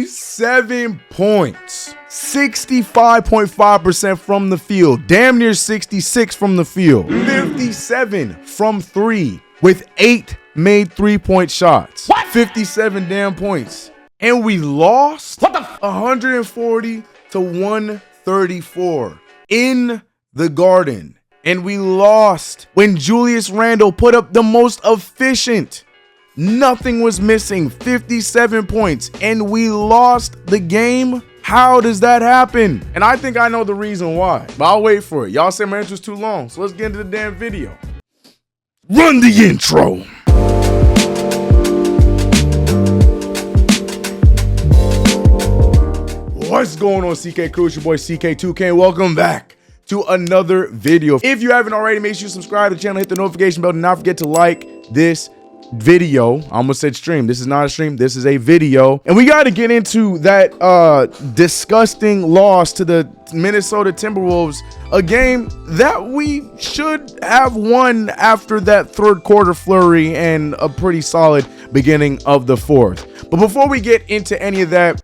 57 points, 65.5% from the field, damn near 66 from the field, 57 from 3 with 8 made 3-point shots. What? 57 damn points. And we lost 140 to 134 in the Garden. And we lost when Julius Randle put up the most efficient. Nothing was missing, 57 points, and we lost the game. How does that happen? And I think I know the reason why, but I'll wait for it. Y'all say my intro's too long, so let's get into the damn video. Run the intro. What's going on, CK Crew? It's your boy CK2K, and welcome back to another video. If you haven't already, make sure you subscribe to the channel, hit the notification bell. Do not forget to like this video. I almost said stream. This is not a stream. This is a video. And we got to get into that disgusting loss to the Minnesota Timberwolves, a game that we should have won after that third quarter flurry and a pretty solid beginning of the fourth. But before we get into any of that,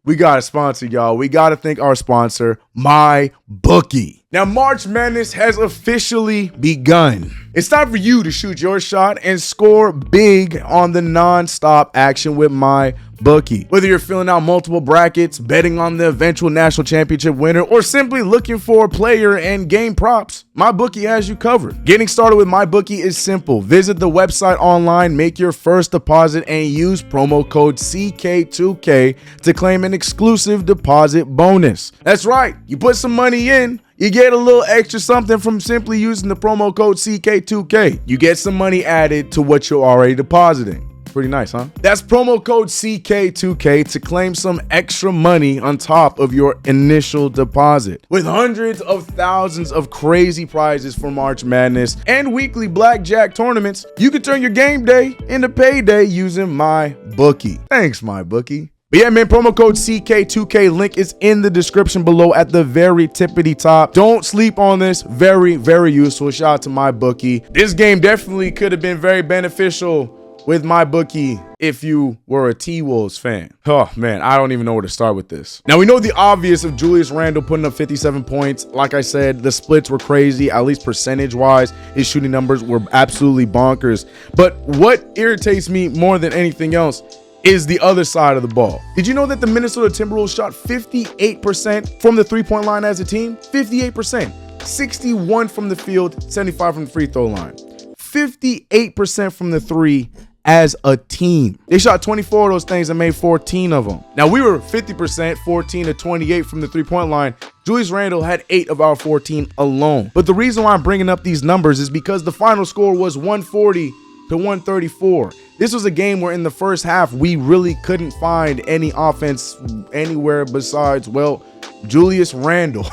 we got a sponsor, y'all. We got to thank our sponsor, MyBookie. Now, March Madness has officially begun. It's time for you to shoot your shot and score big on the non-stop action with MyBookie. Whether you're filling out multiple brackets, betting on the eventual national championship winner, or simply looking for player and game props, MyBookie has you covered. Getting started with MyBookie is simple. Visit the website online, make your first deposit, and use promo code CK2K to claim an exclusive deposit bonus. That's right. You put some money in, you get a little extra something from simply using the promo code CK2K. You get some money added to what you're already depositing. Pretty nice, huh? That's promo code CK2K to claim some extra money on top of your initial deposit. With hundreds of thousands of crazy prizes for March Madness and weekly blackjack tournaments, you can turn your game day into payday using MyBookie. Thanks, MyBookie. But yeah, man, promo code CK2K link is in the description below at the very tippity top. Don't sleep on this. Very, very useful. Shout out to MyBookie. This game definitely could have been very beneficial with MyBookie if you were a TWolves fan. Oh man, I don't even know where to start with this. Now, we know the obvious of Julius Randle putting up 57 points. Like I said, the splits were crazy, at least percentage wise. His shooting numbers were absolutely bonkers. But what irritates me more than anything else is the other side of the ball. Did you know that the Minnesota Timberwolves shot 58% from the three-point line as a team? 58%. 61 from the field, 75 from the free throw line. 58% from the three as a team. They shot 24 of those things and made 14 of them. Now, we were 50%, 14 to 28 from the three-point line. Julius Randle had 8 of our 14 alone. But the reason why I'm bringing up these numbers is because the final score was 140 to 134. This was a game where in the first half, we really couldn't find any offense anywhere besides, well, Julius Randle.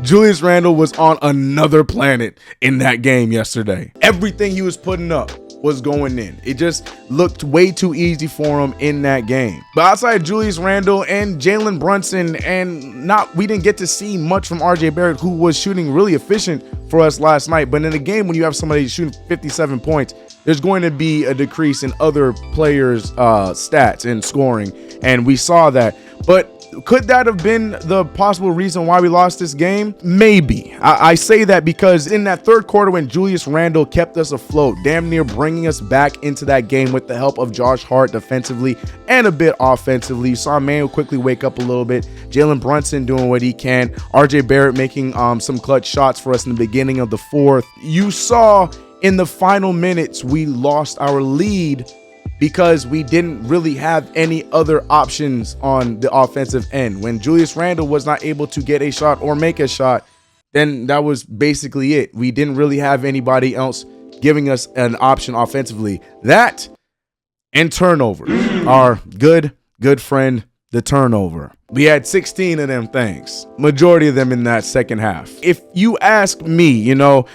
Julius Randle was on another planet in that game yesterday. Everything he was putting up was going in. It just looked way too easy for him in that game. But outside Julius Randle and Jalen Brunson, and we didn't get to see much from RJ Barrett, who was shooting really efficient for us last night. But in a game when you have somebody shooting 57 points, there's going to be a decrease in other players' stats and scoring, and we saw that. But could that have been the possible reason why we lost this game? Maybe. I say that because in that third quarter when Julius Randle kept us afloat, damn near bringing us back into that game with the help of Josh Hart defensively and a bit offensively. You saw Manu quickly wake up a little bit. Jalen Brunson doing what he can. RJ Barrett making some clutch shots for us in the beginning of the fourth. You saw in the final minutes we lost our lead because we didn't really have any other options on the offensive end. When Julius Randle was not able to get a shot or make a shot, then that was basically it. We didn't really have anybody else giving us an option offensively. That and turnover. Our good friend, the turnover. We had 16 of them things, majority of them in that second half. If you ask me, you know,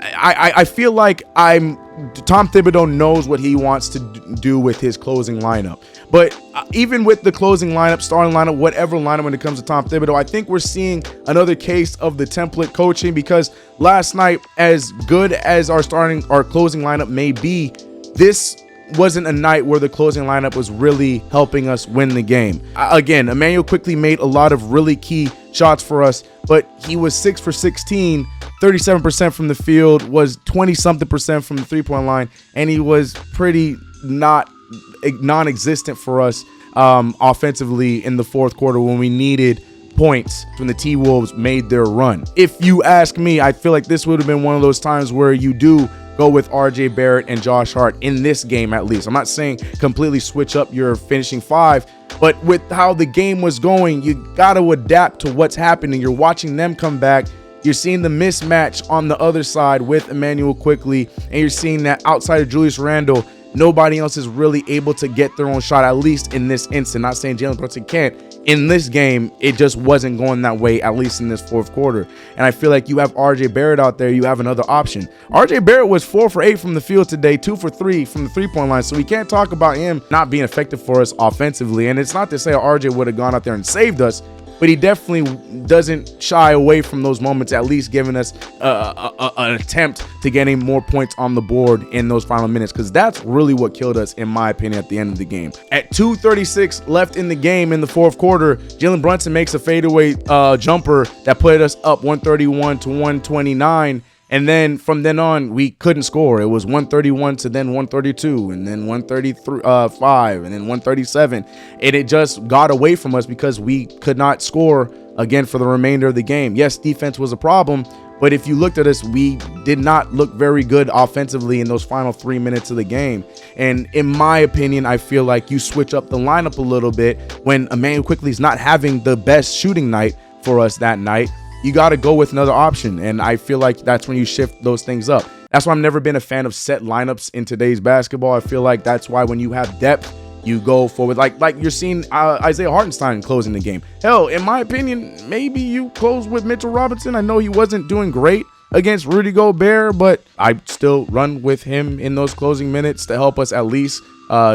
I feel like Tom Thibodeau knows what he wants to do with his closing lineup. But even with the closing lineup, starting lineup, whatever lineup when it comes to Tom Thibodeau, I think we're seeing another case of the template coaching, because last night, as good as our closing lineup may be, this wasn't a night where the closing lineup was really helping us win the game. Again, Emmanuel quickly made a lot of really key shots for us, but he was 6 for 16, 37% from the field, was 20-something% from the three-point line, and he was pretty non-existent for us offensively in the fourth quarter when we needed points when the TWolves made their run. If you ask me, I feel like this would have been one of those times where you do go with RJ Barrett and Josh Hart in this game, at least. I'm not saying completely switch up your finishing five, but with how the game was going, you got to adapt to what's happening. You're watching them come back. You're seeing the mismatch on the other side with Emmanuel quickly, and you're seeing that outside of Julius Randle, nobody else is really able to get their own shot, at least in this instant. Not saying Jalen Brunson can't. In this game, it just wasn't going that way, at least in this fourth quarter. And I feel like you have RJ Barrett out there. You have another option. RJ Barrett was 4 for 8 from the field today, 2 for 3 from the three-point line. So we can't talk about him not being effective for us offensively. And it's not to say RJ would have gone out there and saved us, but he definitely doesn't shy away from those moments, at least giving us an attempt to getting more points on the board in those final minutes, because that's really what killed us, in my opinion, at the end of the game. At 2:36 left in the game in the fourth quarter, Jalen Brunson makes a fadeaway jumper that put us up 131 to 129. And then from then on, we couldn't score. It was 131 to then 132, and then 135, and then 137. And it just got away from us because we could not score again for the remainder of the game. Yes, defense was a problem, but if you looked at us, we did not look very good offensively in those final 3 minutes of the game. And in my opinion, I feel like you switch up the lineup a little bit when Emmanuel quickly is not having the best shooting night for us that night. You got to go with another option, and I feel like that's when you shift those things up. That's why I've never been a fan of set lineups in today's basketball. I feel like that's why when you have depth, you go forward. Like you're seeing Isaiah Hartenstein closing the game. Hell, in my opinion, maybe you close with Mitchell Robinson. I know he wasn't doing great against Rudy Gobert, but I still run with him in those closing minutes to help us at least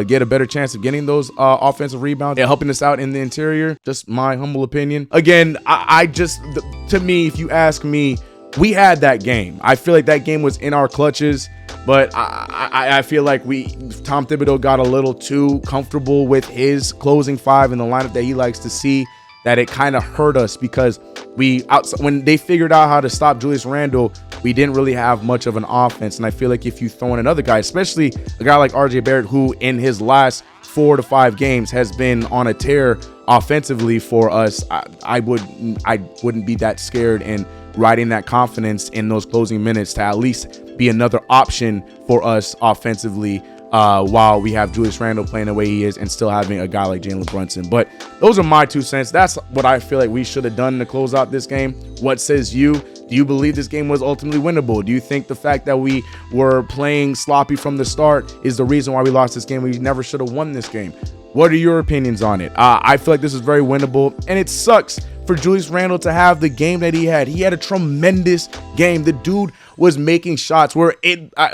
get a better chance of getting those offensive rebounds and helping us out in the interior. Just my humble opinion. Again, to me, if you ask me, we had that game. I feel like that game was in our clutches, but I feel like Tom Thibodeau got a little too comfortable with his closing five and the lineup that he likes to see, that it kind of hurt us because when they figured out how to stop Julius Randle, we didn't really have much of an offense. And I feel like if you throw in another guy, especially a guy like RJ Barrett, who in his last 4 to 5 games has been on a tear offensively for us, I wouldn't be that scared and riding that confidence in those closing minutes to at least be another option for us offensively while we have Julius Randle playing the way he is and still having a guy like Jalen Brunson. But those are my 2 cents. That's what I feel like we should have done to close out this game. What says you? Do you believe this game was ultimately winnable? Do you think the fact that we were playing sloppy from the start is the reason why we lost this game? We never should have won this game. What are your opinions on it? I feel like this is very winnable, and it sucks for Julius Randle to have the game that he had. He had a tremendous game. The dude was making shots where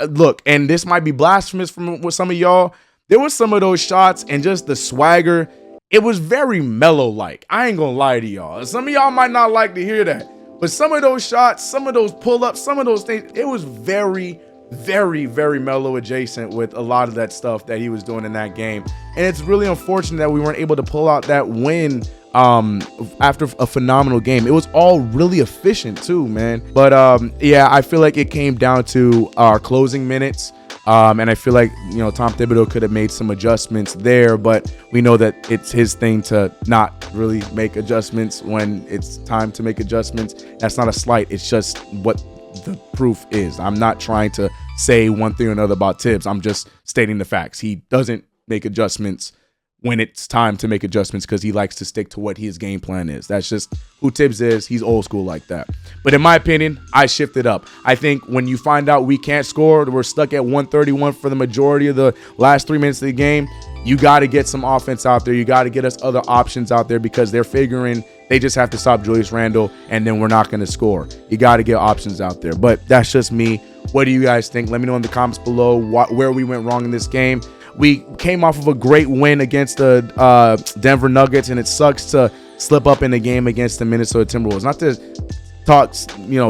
look, and this might be blasphemous with some of y'all. There was some of those shots and just the swagger. It was very Melo-like. I ain't gonna lie to y'all. Some of y'all might not like to hear that, but some of those shots, some of those pull-ups, some of those things, it was very, very, very Melo adjacent with a lot of that stuff that he was doing in that game. And it's really unfortunate that we weren't able to pull out that win after a phenomenal game. It was all really efficient too, man. But yeah, I feel like it came down to our closing minutes. And I feel like, Tom Thibodeau could have made some adjustments there, but we know that it's his thing to not really make adjustments when it's time to make adjustments. That's not a slight. It's just what the proof is. I'm not trying to say one thing or another about Tibbs. I'm just stating the facts. He doesn't make adjustments when it's time to make adjustments because he likes to stick to what his game plan is. That's just who Tibbs is. He's old school like that. But in my opinion, I shifted up. I think when you find out we can't score, we're stuck at 131 for the majority of the last 3 minutes of the game, you got to get some offense out there. You got to get us other options out there because they're figuring they just have to stop Julius Randle and then we're not going to score. You got to get options out there. But that's just me. What do you guys think? Let me know in the comments below where we went wrong in this game. We came off of a great win against the Denver Nuggets, and it sucks to slip up in the game against the Minnesota Timberwolves. Not to talk,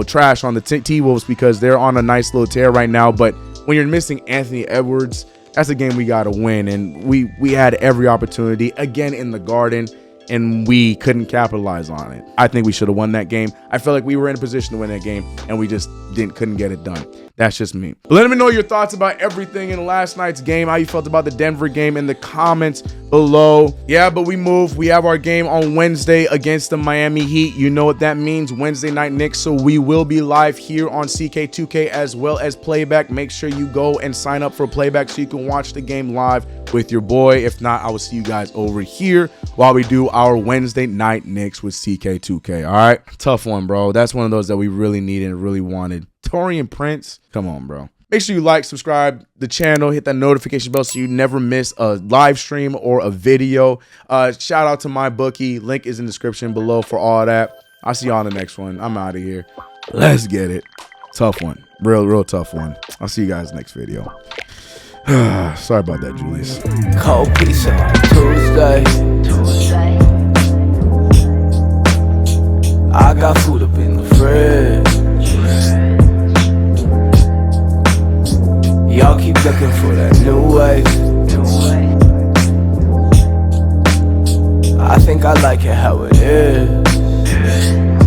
trash on the TWolves because they're on a nice little tear right now, but when you're missing Anthony Edwards, That's a game we got to win, and we had every opportunity again in the Garden, and we couldn't capitalize on it. I think we should have won that game. I feel like we were in a position to win that game, and we just couldn't get it done. That's just me. But let me know your thoughts about everything in last night's game, how you felt about the Denver game in the comments below. Yeah, but we moved. We have our game on Wednesday against the Miami Heat. You know what that means, Wednesday night Knicks. So we will be live here on CK2K as well as playback. Make sure you go and sign up for playback so you can watch the game live with your boy. If not, I will see you guys over here while we do our Wednesday night Knicks with CK2K. All right, tough one, bro. That's one of those that we really needed and really wanted. Taurean Prince, come on, bro. Make sure you like, subscribe the channel, hit that notification bell so you never miss a live stream or a video. Shout out to MyBookie. Link is in the description below for all that. I'll see y'all in the next one. I'm out of here. Let's get it. Tough one. Real tough one. I'll see you guys next video. Sorry about that, Julius. Cold pizza on Tuesday. I got food up in the fridge. Y'all keep looking for that new wave. I think I like it how it is.